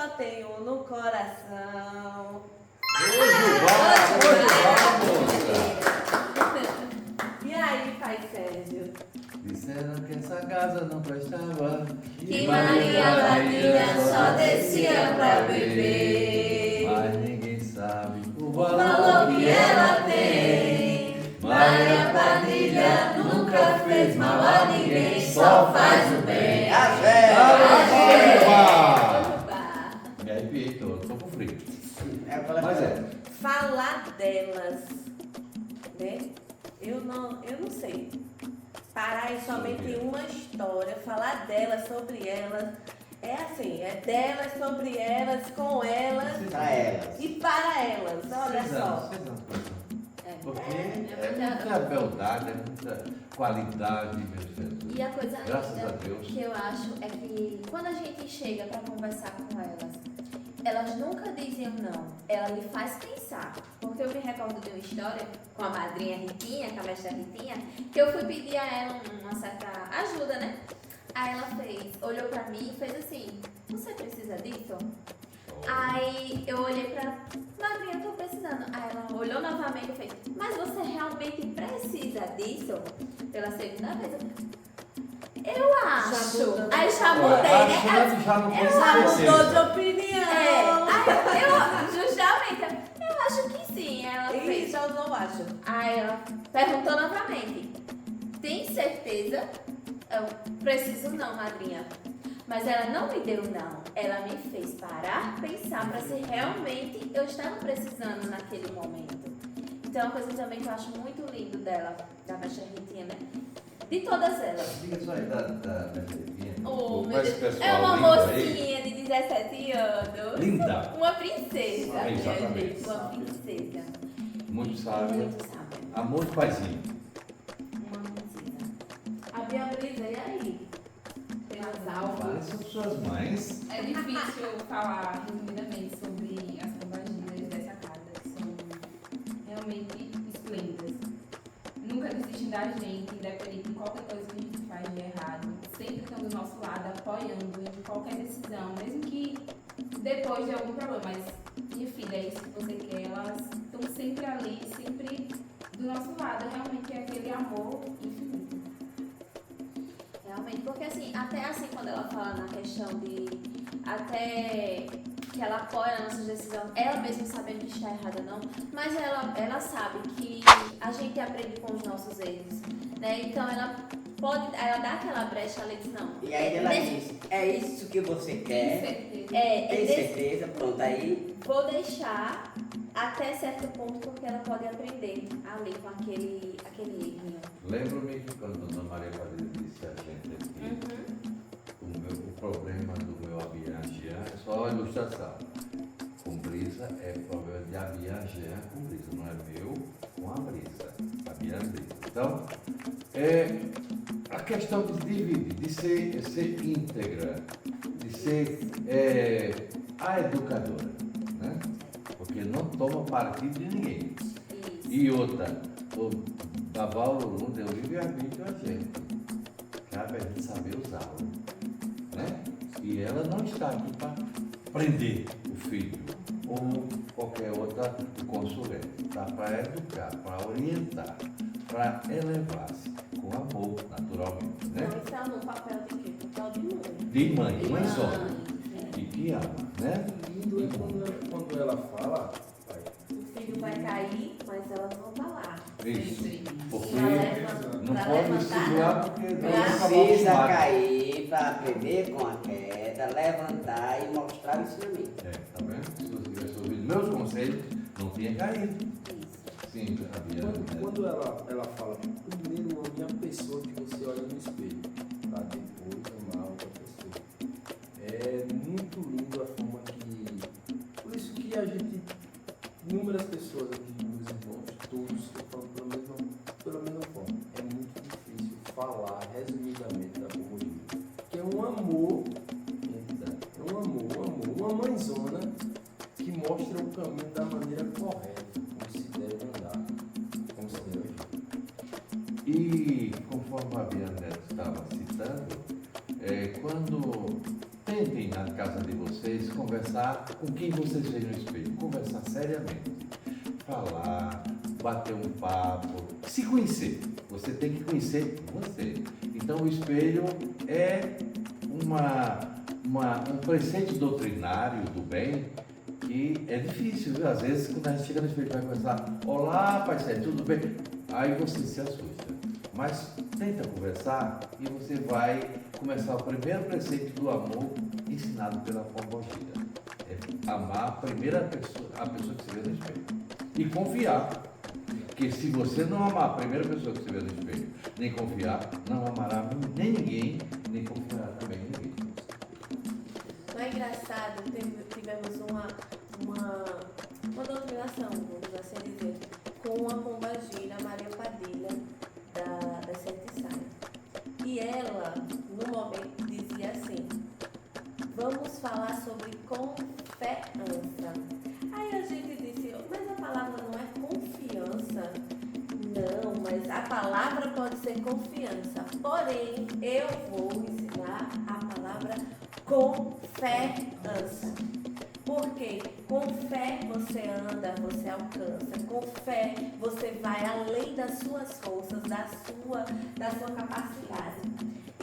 só tenho no coração. Hoje vai, moça. E aí, pai Sérgio? Disseram que essa casa não prestava. Que Maria Padilha só descia pra beber. Mas ninguém sabe o Falou valor que ela tem. Maria Padilha nunca fez mal a ninguém, só faz o bem. Me arrepiei todo, tô com frio. Mas Falar delas, né? Eu não sei. Parar em somente uma história, falar delas, sobre elas. É assim, é delas, sobre elas, com elas. Pra elas. E para elas, olha só. Porque é muita beldade, é muita qualidade, meu Jesus. E a coisa Graças linda a Deus. que eu acho é que quando a gente chega para conversar com elas nunca diziam não, ela me faz pensar. Porque eu me recordo de uma história com a madrinha Ritinha, com a mestra Ritinha, que eu fui pedir a ela uma certa ajuda, né? Aí ela olhou pra mim e fez assim, você precisa disso? Aí eu olhei pra madrinha, eu tô precisando. Aí ela olhou novamente e fez, mas você realmente precisa disso? Pela segunda vez. Eu acho. Aí já mudei, né? Já não Já mudou de opinião. Aí justamente, eu acho que sim. Ela fez. Isso eu não acho. Aí ela perguntou novamente, tem certeza? Eu preciso não, madrinha. Mas ela não me deu não. Ela me fez parar, pensar para se realmente eu estava precisando naquele momento. Então é uma coisa também que eu acho muito lindo dela, da mestra Ritinha, né? De todas elas. Diga só aí da Ritinha. Oh, meu Esse Deus. pessoal É uma lindo aí. mocinha de 17 anos. Linda. Uma princesa, minha Exatamente. gente. Uma princesa. Muito sábia. Muito sábia. Amor de paizinho. Uma princesa. A Bia Brisa, e aí? Tem as almas. São suas mães. É difícil falar resumidamente sobre as pombagiras dessa casa, que são realmente esplêndidas. Nunca desistem da gente, independente de qualquer coisa que a gente faz de errado. Sempre estão do nosso lado, apoiando em qualquer decisão, mesmo que depois de algum problema. Mas, minha filha, é isso que você quer. Elas estão sempre ali, sempre do nosso lado. Realmente é aquele amor infinito. Realmente, porque assim, até assim quando ela fala na questão de até que ela apoia a nossa decisão, ela mesma sabendo que está errada ou não, mas ela sabe que a gente aprende com os nossos erros, né? Então ela dá aquela brecha, ela diz, não. E aí ela diz, é isso que você quer? Certeza. Tem certeza? Pronto, aí. Vou deixar até certo ponto, porque ela pode aprender ali com aquele errinho. Lembro-me que quando a Dona Maria Padilha disse a gente aqui, o problema do meu Abian é só a ilustração. Com brisa é problema de Abian com brisa, não é meu com a brisa. Abian brisa. Então, a questão de dividir, de ser íntegra, de ser a educadora, né? Porque não toma partido de ninguém. Isso. E outra, o Daval Lulu deu livre-arbítrio a gente. Cabe a gente saber usá-lo. Né? E ela não está aqui para prender o filho ou qualquer outra consulente. Está para educar, para orientar, para elevar-se com amor, naturalmente. Né? Então, isso é no papel de quê? Papel de mãe. De mãe, mãezona. E que ama, né? Lindo é quando ela fala, pai, O filho vai cair, mas elas vão estar lá. Isso. Porque Pra levantar- não pra pode levantar, segurar não. porque não Precisa cair para aprender com a queda, levantar e mostrar o ensinamento. Tá vendo? Se você tivesse ouvido meus conselhos, não tinha caído. Isso. Sim, havia. quando ela fala, primeiro ame a pessoa que você olha no espelho, para depois amar outra pessoa. É muito lindo a forma que. Por isso que a gente, inúmeras pessoas aqui, meus irmãos, todos estão falando pela mesma forma. É muito difícil falar resumidamente da comunidade. Que é um amor, é um amor, uma mãezona que mostra o caminho da maneira correta, como se deve andar, como se deve agir. E conforme a Bianca estava citando, quando tentem na casa de vocês conversar conversar com quem você vê no espelho, conversar seriamente, falar, bater um papo, se conhecer. Você tem que conhecer você. Então o espelho é um preceito doutrinário do bem que é difícil, viu? Às vezes quando a gente chega no espelho vai conversar, olá, Pai Célio, tudo bem? Aí você se assusta. Mas tenta conversar e você vai começar o primeiro preceito do amor ensinado pela pombogira. É amar a pessoa que você vê no espelho. E confiar. Porque se você não amar a primeira pessoa que você vê no espelho, nem confiar, não amará nem ninguém, nem confiará também em ninguém. Não é engraçado, tivemos uma doutrinação, vamos assim dizer, com a pombagira Maria Padilha, das Sete Saias. E ela, no momento, dizia assim, vamos falar sobre confiança. Aí a gente disse, mas a palavra não é confiança? Não, mas a palavra pode ser confiança. Porém, eu vou ensinar a palavra confiança. Porque com fé você anda, você alcança. Com fé você vai além das suas forças, da sua capacidade.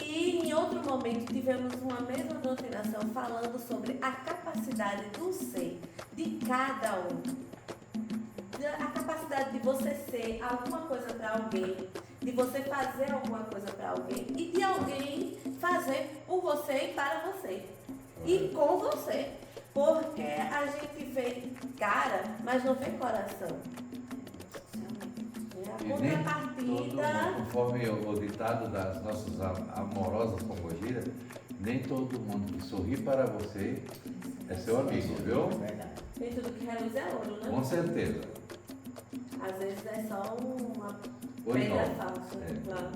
E em outro momento tivemos uma mesma doutrinação falando sobre a capacidade do ser de cada um. A capacidade de você ser alguma coisa para alguém, de você fazer alguma coisa para alguém e de alguém fazer por você e para você. E com você. Porque a gente vê cara, mas não vê coração. A contrapartida... Conforme o ditado das nossas amorosas pombogiras, nem todo mundo que sorri para você é seu amigo, viu? Verdade. Nem tudo que reluz é ouro, né? Com certeza. Às vezes é só uma Ou pedra não. falsa. É. Lá, né?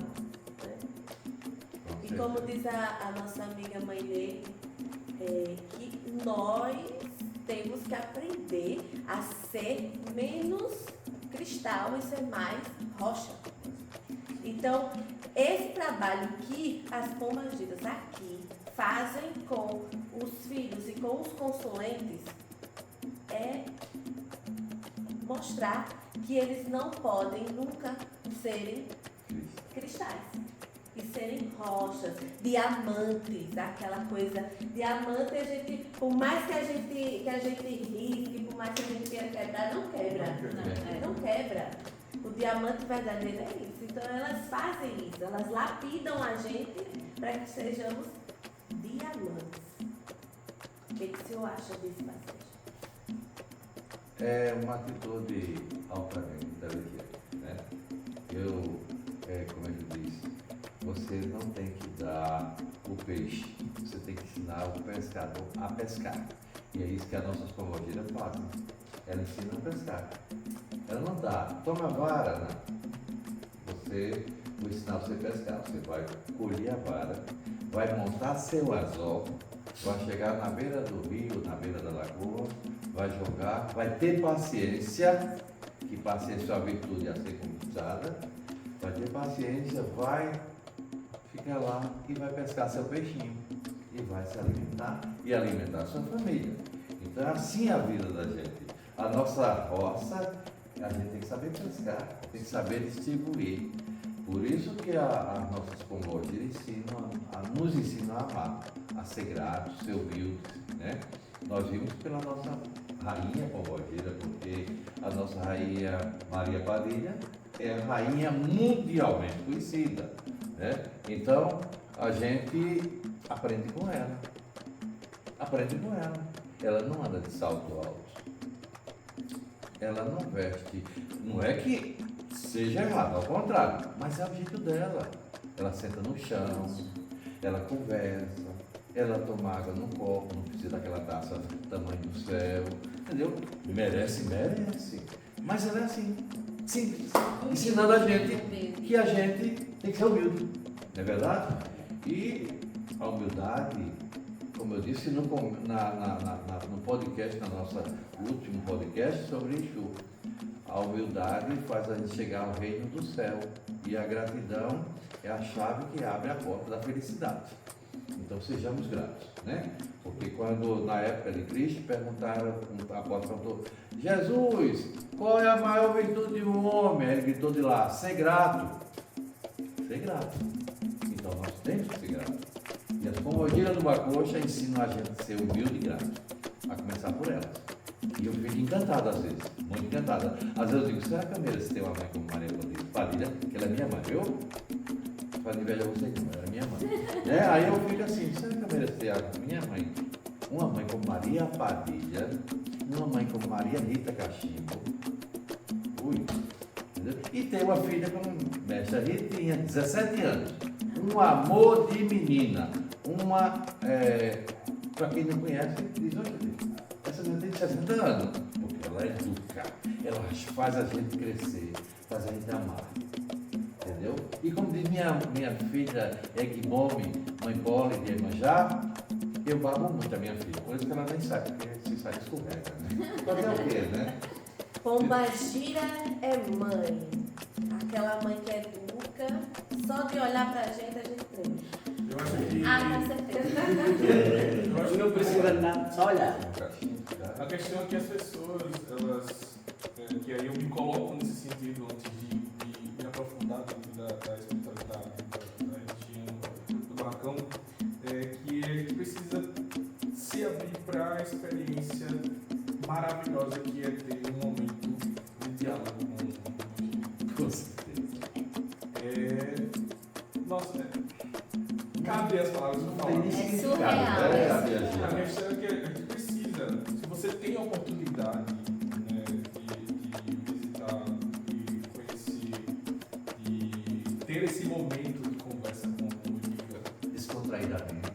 Com E certeza. como diz a nossa amiga mãe dele, que nós temos que aprender a ser menos cristal e ser mais rocha. Então, esse trabalho que as pombagiras aqui fazem com os filhos e com os consulentes é mostrar que eles não podem nunca serem cristais. E serem rochas, diamantes, aquela coisa. Diamante, a gente, por mais que a gente risque, por mais que a gente queira quebrar, não quebra. Não quebra. O diamante verdadeiro é isso. Então elas fazem isso, elas lapidam a gente para que sejamos diamantes. O que o senhor acha desse passeio? É uma atitude altamente inteligente, né? Como ele disse, você não tem que dar o peixe, você tem que ensinar o pescador a pescar. E é isso que as nossas pombogiras fazem. Ela ensina a pescar. Ela não dá, toma a vara, não. Você vai ensinar você a pescar. Você vai colher a vara, vai montar seu anzol, vai chegar na beira do rio, na beira da lagoa, vai jogar, vai ter paciência, que paciência é uma virtude a ser conquistada, vai ter paciência, vai ficar lá e vai pescar seu peixinho e vai se alimentar e alimentar a sua família. Então é assim a vida da gente. A nossa roça, a gente tem que saber pescar, tem que saber distribuir. Por isso que as nossas pombogiras nos ensinam a amar, a ser gratos, ser humildes, né? Nós vimos pela nossa rainha pombogira, porque a nossa rainha Maria Padilha é a rainha mundialmente conhecida, né? Então, a gente aprende com ela. Aprende com ela. Ela não anda de salto alto. Ela não veste. Não é que seja errado, ao contrário, mas é o jeito dela. Ela senta no chão, ela conversa, ela toma água num copo, não precisa daquela taça do tamanho do céu, entendeu? Merece. Mas ela é assim, simples, ensinando a gente que a gente tem que ser humilde, não é verdade? E a humildade, como eu disse no podcast, no nosso último podcast sobre Exu, a humildade faz a gente chegar ao reino do céu e a gratidão é a chave que abre a porta da felicidade. Então sejamos gratos, né? Porque Porque quando, na época de Cristo, perguntaram, um apóstolo perguntou, Jesus, qual é a maior virtude de um homem? Ele gritou de lá, ser grato. Ser grato. Então nós temos que ser gratos. E as pombogiras do Bacoxa ensinam a gente a ser humilde e grato. A começar por elas. E eu fico encantado às vezes, muito encantado. Às vezes eu digo, será que eu mereço ter uma mãe como Maria Padilha? Que ela é minha mãe. Eu faço inveja a vocês, não, ela é minha mãe. Né? Aí eu fico assim, será que eu mereço ter a minha mãe? Uma mãe como Maria Padilha, uma mãe como Maria Rita Cachimbo. Ui, entendeu? E tem uma filha como Mestra Ritinha, 17 anos. Um amor de menina. Para quem não conhece, diz, olha, essa menina tem 60 anos. Porque ela educa, ela faz a gente crescer, faz a gente amar. Entendeu? E como diz minha filha Egmome, mãe Poli de Iemanjá, eu babo muito a minha filha, por isso que ela nem sabe, porque se sai escorrega, né? Fazer o quê, né? Pombagira é mãe. Aquela mãe que educa, só de olhar pra gente, a gente treme. Eu acho que. Com certeza. Eu acho que Não precisa nada, só olhar. A questão é que as pessoas, elas. Que aí eu me coloco nesse sentido antes de me aprofundar dentro da espiritualidade da religião do Barracão, que a gente precisa se abrir para a experiência maravilhosa que é ter um momento de diálogo com certeza. Nossa, cabe as palavras que eu falo. É surreal. A questão é que a gente precisa, se você tem a oportunidade, né, de visitar, de conhecer, de ter esse momento de conversa com o Liga, Descontraídamente.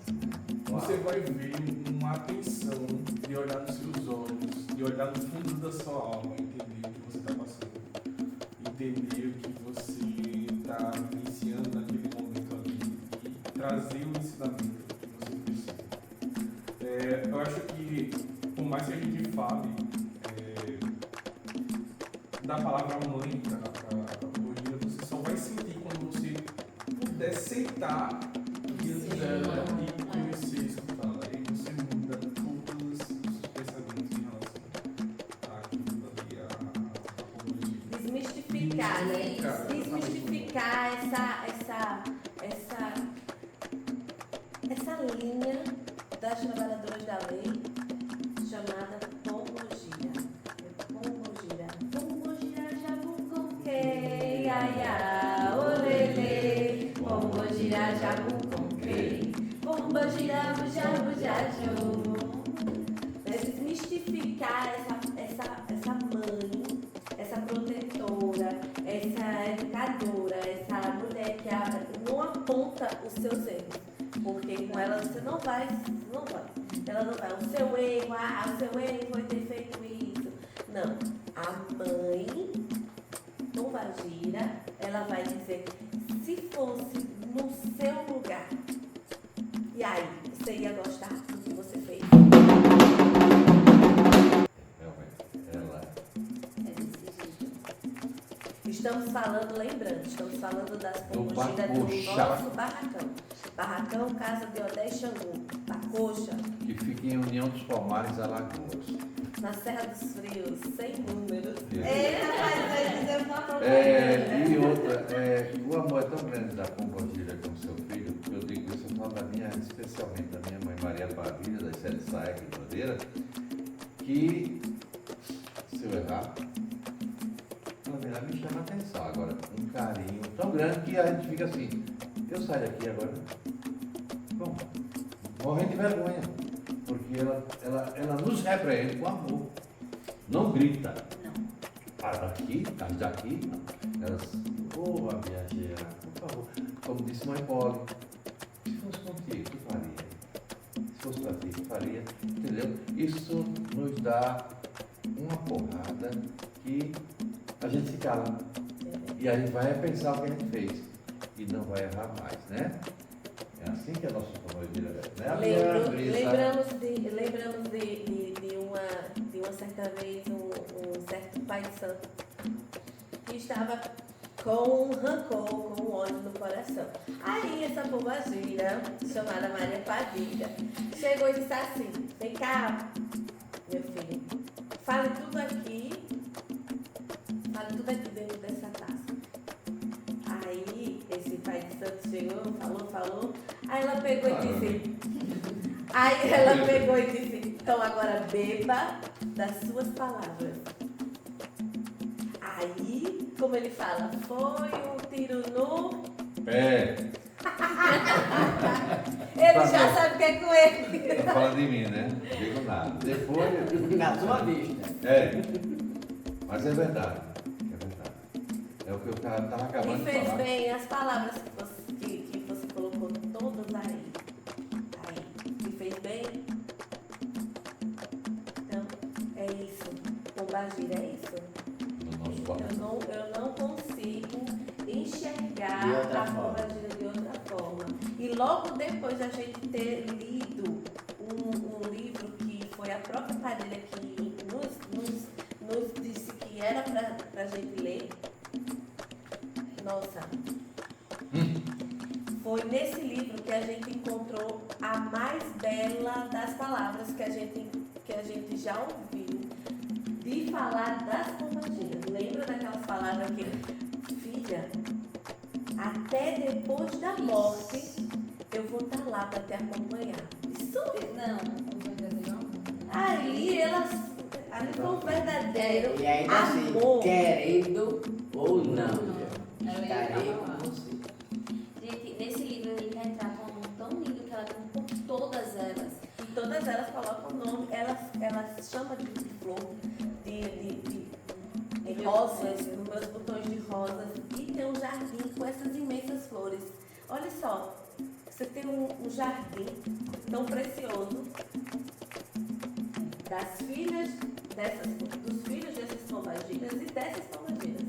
você vai ver uma atenção de olhar nos seus olhos, de olhar no fundo da sua alma, entender o que você está passando, entender o que você está vivenciando naquele momento ali e trazer o ensinamento que você precisa. Eu acho que, por mais que a gente fale da palavra mãe para a Bolívia, você só vai sentir quando você puder sentar diante dela e conhecer, escutá-la. Aí você muda todos os seus pensamentos em relação àquilo ali, a Bolívia. Desmistificar, né? Desmistificar essa linha das trabalhadoras da lei chamada pombogira. Pombogira. Pombogira, jabuconque, aiá, olele. Pombogira, jabuconque. Pombogira, buja, bujaju. Desmistificar essa mãe, essa protetora, essa educadora, essa mulher que não aponta os seus erros. Porque com ela você não vai. Ela não vai. O seu erro foi ter feito isso. Não. A mãe, Pombagira, ela vai dizer, se fosse no seu lugar, e aí, você ia gostar do que você fez? Realmente, ela Estamos falando das Do pombogiras do Bacoxa. nosso barracão. Barracão, Casa de Odé e Xangô. Bacoxa, que fica em União dos Palmares, Alagoas. na Serra dos Frios, sem números. É. Rapaz, vai dizer uma propaganda. E outra, o amor é tão grande da Pombogira com seu filho, que eu digo isso, eu falo especialmente da minha mãe Maria Padilha, das Sete Saia de Madeira, que, se eu errar, ela me chama a atenção. Agora, um carinho tão grande que a gente fica assim, eu saio daqui agora, bom, morrendo de vergonha, porque ela nos repreende com amor, não grita. Para daqui, sai daqui, não. Elas, a viajeira, por favor, como disse mãe Poli, se fosse contigo, o que faria? Se fosse para ti, o que faria? Entendeu? Isso nos dá uma porrada que a gente se cala. E a gente vai pensar o que a gente fez. E não vai errar mais, né? É assim que a nossa família é, né? Lembramos de uma certa vez um certo pai de santo que estava com um rancor, com um ódio no coração. Aí essa pombagira, chamada Maria Padilha, chegou e disse assim: vem cá, meu filho, fale tudo aqui dentro dessa taça. Aí esse pai de santo chegou, falou, aí ela pegou e disse, então agora beba das suas palavras. Aí, como ele fala, foi um tiro no... É, Ele já sabe o que é com ele. não fala de mim, né? Não digo nada. Depois. Na sua vista. É. Mas é verdade. É verdade. É o que eu estava acabando E de fez falar. bem as palavras que você colocou todas aí. E fez bem. Então, é isso. Pombagira é isso. No nosso país. Eu não consigo enxergar De outra a forma. pombagira de outra forma. E logo depois da gente ter lido um livro que foi a própria Padilha que nos disse que era pra gente ler, nossa, foi nesse livro que a gente encontrou a mais bela das palavras que a gente já ouviu de falar das pombagiras. Lembra daquelas palavras que, filha, até depois da morte eu vou estar lá para te acompanhar. Isso Não. ali foi um verdadeiro E ainda assim, amor. querendo ou não, Ela estarei ia com falar. você. Gente, nesse livro ele retrata um amor tão lindo que ela tem por todas elas. E todas elas colocam o nome, elas chamam de flor, de rosas, nos meus botões de rosas. E tem um jardim com essas imensas flores. Olha só, você tem um jardim tão precioso dos filhos dessas pombagiras e dessas pombagiras.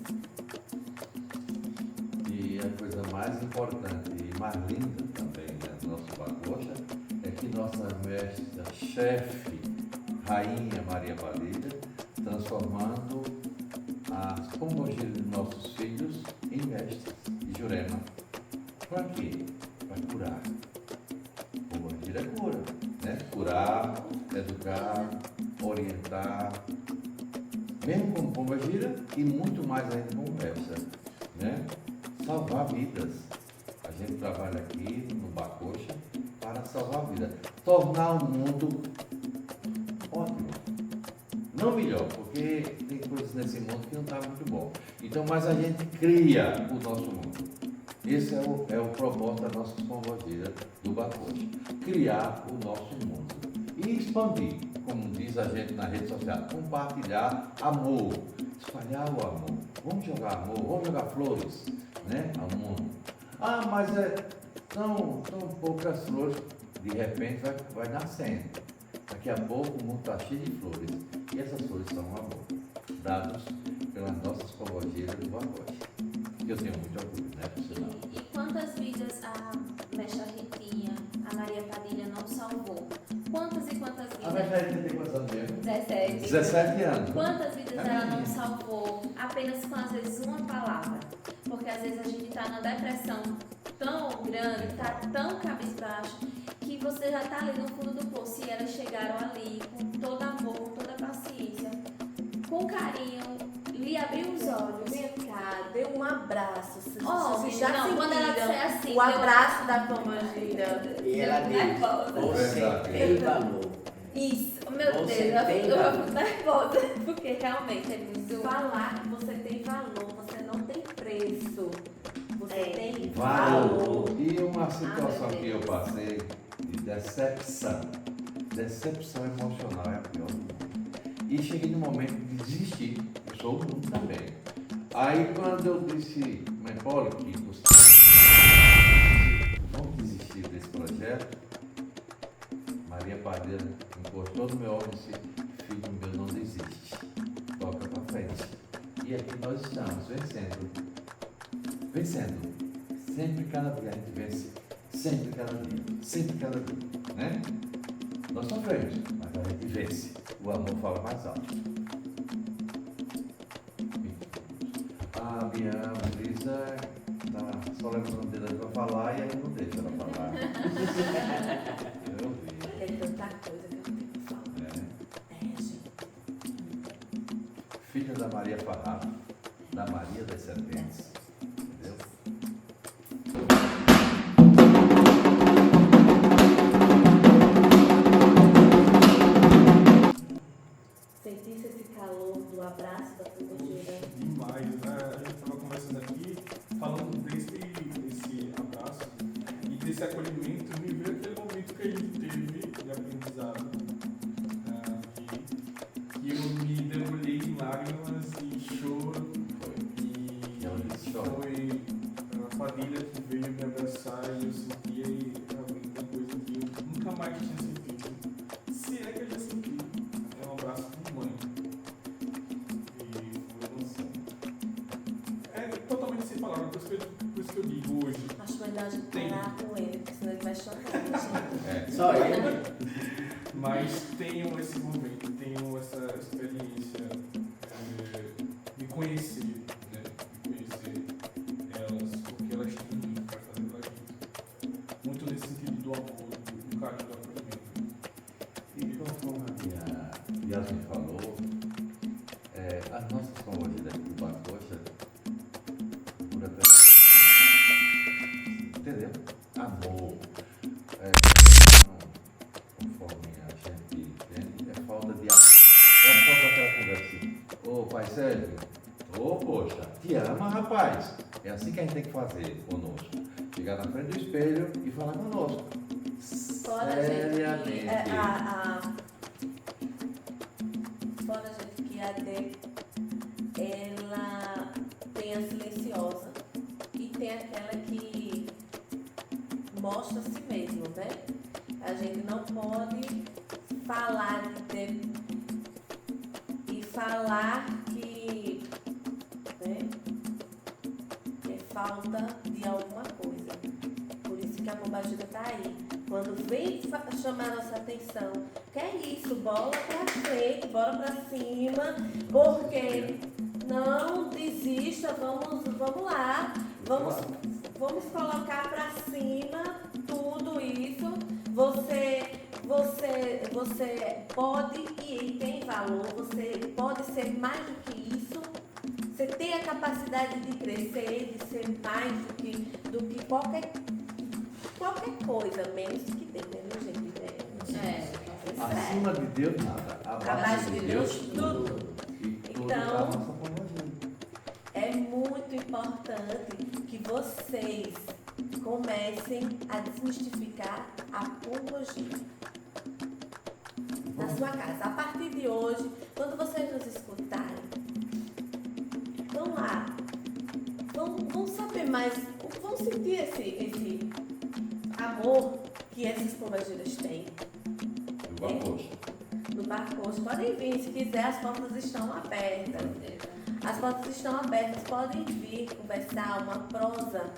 E a coisa mais importante e mais linda também, né, do nosso Bacocha é que nossa mestra, chefe, Rainha Maria Padilha, transformando as pombagiras dos nossos filhos em mestres de Jurema. Para quê? Para curar. Pombagira é cura, né? Curar, educar, orientar, mesmo com pombagira e muito mais ainda com conversa, né? Salvar vidas. A gente trabalha aqui no Bacocha para salvar vidas. Tornar o mundo ótimo. Não melhor, porque tem coisas nesse mundo que não está muito bom. Então, mas a gente cria o nosso mundo. Esse é o propósito da nossa pombagira do Bacocha. Criar o nosso mundo. E expandir, como diz a gente na rede social, compartilhar amor, espalhar o amor. Vamos jogar amor, vamos jogar flores, né, ao mundo. Ah, mas são poucas flores, de repente vai nascendo. Daqui a pouco o mundo está cheio de flores. E essas flores são amor, dados pelas nossas pombagiras do Bacocha. Eu tenho muito orgulho, né, por sinal. E quantas vidas a mestra Ritinha, a Maria Padilha não salvou? Quantas e quantas A vidas? Margarida tem quantos anos mesmo? 17. 17 anos. Quantas vidas ela não salvou apenas com, às vezes, uma palavra? Porque, às vezes, a gente está numa depressão tão grande, está tão cabisbaixo, que você já está ali no fundo do poço. E elas chegaram ali com todo amor, com toda paciência, com carinho, lhe abriu os olhos. Vem cá, dê um abraço. Oh, Vocês já não, quando ela sentiram disser assim, o abraço da pombagira. E ela nervosa. diz, você Verdade. tem valor. Isso, meu Você Deus, tem eu valor. fico nervosa, porque realmente é muito... Falar que você tem valor, você não tem preço. Você É. tem Valor. valor. E uma situação meu que eu Deus. passei de decepção. Decepção emocional é a pior do mundo. E cheguei no momento de desistir. Eu sou humano também. Aí quando eu disse, mas Paulo, que você vamos desistir desse projeto, Maria Padilha encostou no meu ombro e disse, filho meu, não desiste. Toca para frente. E aqui nós estamos vencendo. Vencendo. Sempre cada dia a gente vence. Sempre cada dia. Sempre cada dia. Né? Nós sofremos, mas a gente vence. O amor fala mais alto. A minha brisa levantando o dedo para falar e ele não deixa ela falar. Eu vi. É tanta coisa que eu tenho que falar. É. Gente. Filha da Maria Farrapo, da Maria das Serpentes. Entendeu? Sentisse esse calor do abraço da companheira. Demais, né? A gente estava conversando aqui, falando desse abraço e desse acolhimento, me veio aquele momento que a gente teve de aprendizado, que eu me debulhei em lágrimas e choro, e foi a família que veio me abraçar e eu senti realmente uma coisa que eu nunca mais tinha sentido. Se é que eu já senti, é um abraço de mãe. É totalmente sem palavras, por isso que eu digo hoje. Acho melhor a gente parar com ele, porque senão ele vai chorar, gente. É. Só ele. Mas tenho esse momento, tenho essa experiência de conhecer, né? De conhecer elas, porque elas têm muito para fazer pra gente. Muito nesse sentido do amor, do carinho, do acolhimento. E conforme a Yasmin falou, as nossas companheiras do Bacocha, por entendeu? Amor, conforme a gente entende, é falta de amor. É falta daquela conversa assim, ô pai Sérgio, ô poxa, te ama rapaz. É assim que a gente tem que fazer conosco. Chegar na frente do espelho e falar conosco. Fora, gente, Seriamente. Fora, gente, que a Dê, ela tem a silenciosa e tem aquela que mostra a si mesma, né? A gente não pode falar de Dê e falar que, né, que é falta de alguma coisa. Por isso que a Pombagira está aí. Quando vem chamar nossa atenção, que é isso, bola pra frente, bora pra cima, porque não desista, vamos lá, vamos colocar pra cima tudo isso. Você pode e tem valor, você pode ser mais do que isso. Você tem a capacidade de crescer, de ser mais do que qualquer coisa, menos do que Deus, né, gente? Acima de Deus, nada. Abaixo de Deus, tudo. E tudo Então, tá a nossa pombagira. É muito importante que vocês comecem a desmistificar a pombogira na sua casa. A partir de hoje, quando vocês nos escutarem, vão lá, vão saber mais, vão sentir esse amor que essas pombagiras têm. Do Bacocha. No Bacocha. Podem vir, se quiser, as portas estão abertas. As portas estão abertas, podem vir conversar, uma prosa,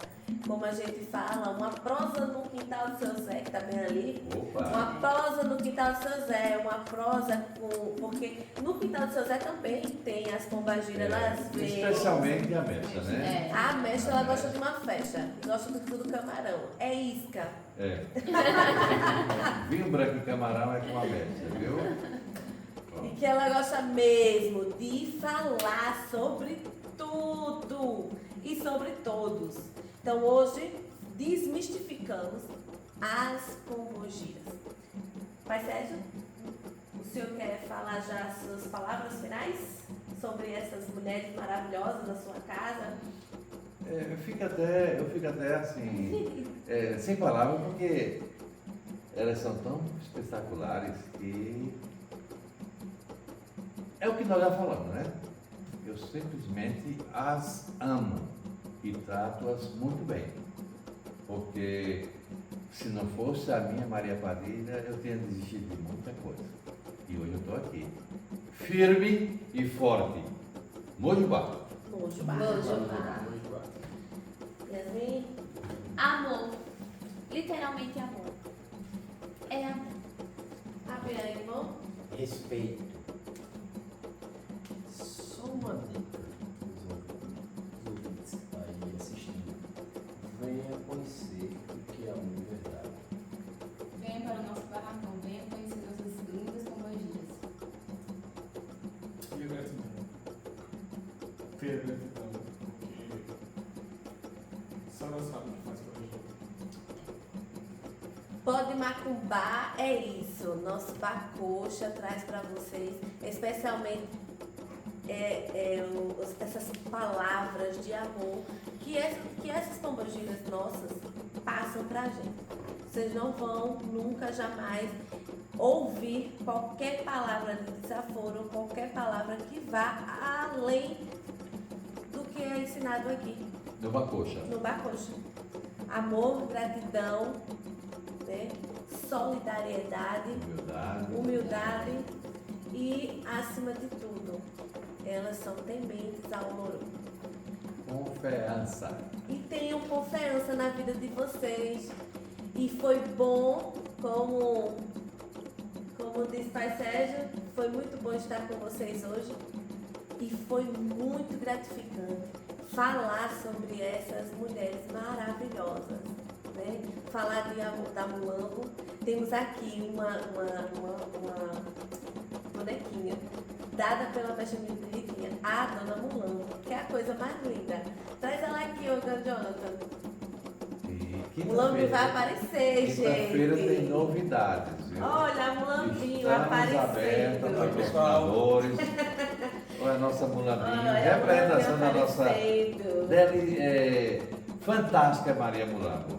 como a gente fala, uma prosa no quintal do seu Zé, que está bem ali. Opa. Uma prosa no quintal do seu Zé, uma prosa porque no quintal do seu Zé também tem as pombagiras, elas vêm. Especialmente a Mecha, né? A Mecha, ela gosta de uma festa, gosta do camarão, é isca. É. Vinho branco e camarão é com a Mecha, viu? E que ela gosta mesmo de falar sobre tudo e sobre todos. Então hoje desmistificamos as pombogiras. Pai Sérgio, o senhor quer falar já as suas palavras finais sobre essas mulheres maravilhosas da sua casa? Eu fico até assim, sem palavras, porque elas são tão espetaculares que é o que nós já falamos, né? Eu simplesmente as amo e trato-as muito bem. Porque se não fosse a minha Maria Padilha, eu teria desistido de muita coisa. E hoje eu estou aqui, firme e forte. Mojubá. Mojubá. Yasmin? Amor. Literalmente amor. É amor. A Bianca, irmão? Respeito. Só uma dica, os ouvintes que estão aí assistindo. conhecer o que é amor de verdade. Venha para o nosso barracão, venha conhecer nossas lindas pombagiras. E a gratidão. Ter a gratidão, porque só ela sabe o que faz pra gente. Pode macumbar é isso. Nosso Bacoxa traz para vocês, especialmente essas palavras de amor que essas pombagiras nossas passam pra gente. Vocês não vão nunca, jamais ouvir qualquer palavra de desaforo, qualquer palavra que vá além do que é ensinado aqui Do Bacoxa. no Bacoxa. Amor, gratidão, né? Solidariedade, humildade e, acima de tudo, elas são tementes ao amor. Confiança. E tenham confiança na vida de vocês. E foi bom, como disse Pai Sérgio, foi muito bom estar com vocês hoje. E foi muito gratificante falar sobre essas mulheres maravilhosas, né? Falar da Mulambo. Temos aqui uma bonequinha dada pela Mestre Riquinha, a Dona Mulambo, que é a coisa mais linda. Traz ela aqui, ô Jonathan. E Mulambo vai aparecer, quinta-feira tem gente. novidades, viu? Olha, a Mulambinho Estamos abertos aparecendo. para pesquisadores. Olha a nossa Mulambinho, representação da nossa fantástica Maria Mulambo.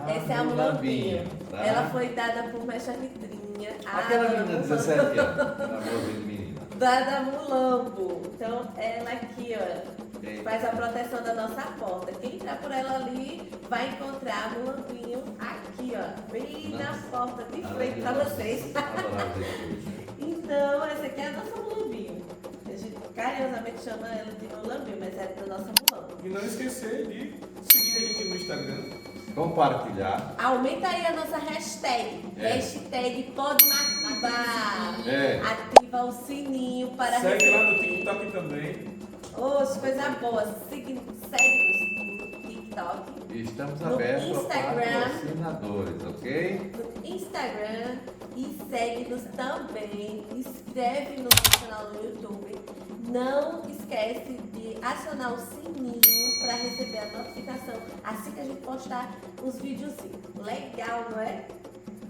Essa é a Mulambinho. Tá? Ela foi dada por Mestre Vitrinha. Aquela menina de 17 anos, aquela boazinha menina. Dada Mulambo. Então, ela aqui, ó, Eita. faz a proteção da nossa porta. Quem entrar por ela ali vai encontrar a Mulambinho aqui, ó, bem na porta de frente pra vocês. Adorava Jesus. Então, essa aqui é a nossa Mulambinho. A gente carinhosamente chama ela de Mulambinho, mas é da nossa Mulambo. E não esquecer de seguir a gente no Instagram. Compartilhar. Aumenta aí a nossa hashtag. É. Hashtag Pode Macumbar. É. Ativa o sininho para Segue lá no receber. TikTok também. Oxe, coisa boa. Segue-nos no TikTok, E estamos No abertos a Instagram. patrocinadores, ok? no Instagram e segue-nos também. Inscreve no nosso canal no YouTube. Não esquece de acionar o sininho para receber a notificação assim que a gente postar os videozinhos. Legal, não é?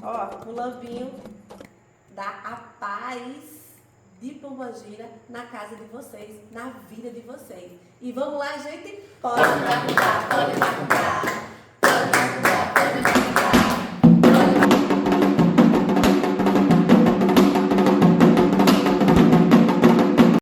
Ó, o Lambinho dá a paz de Pombagira na casa de vocês, na vida de vocês. E vamos lá, gente? Pode macumbar, pode macumbar.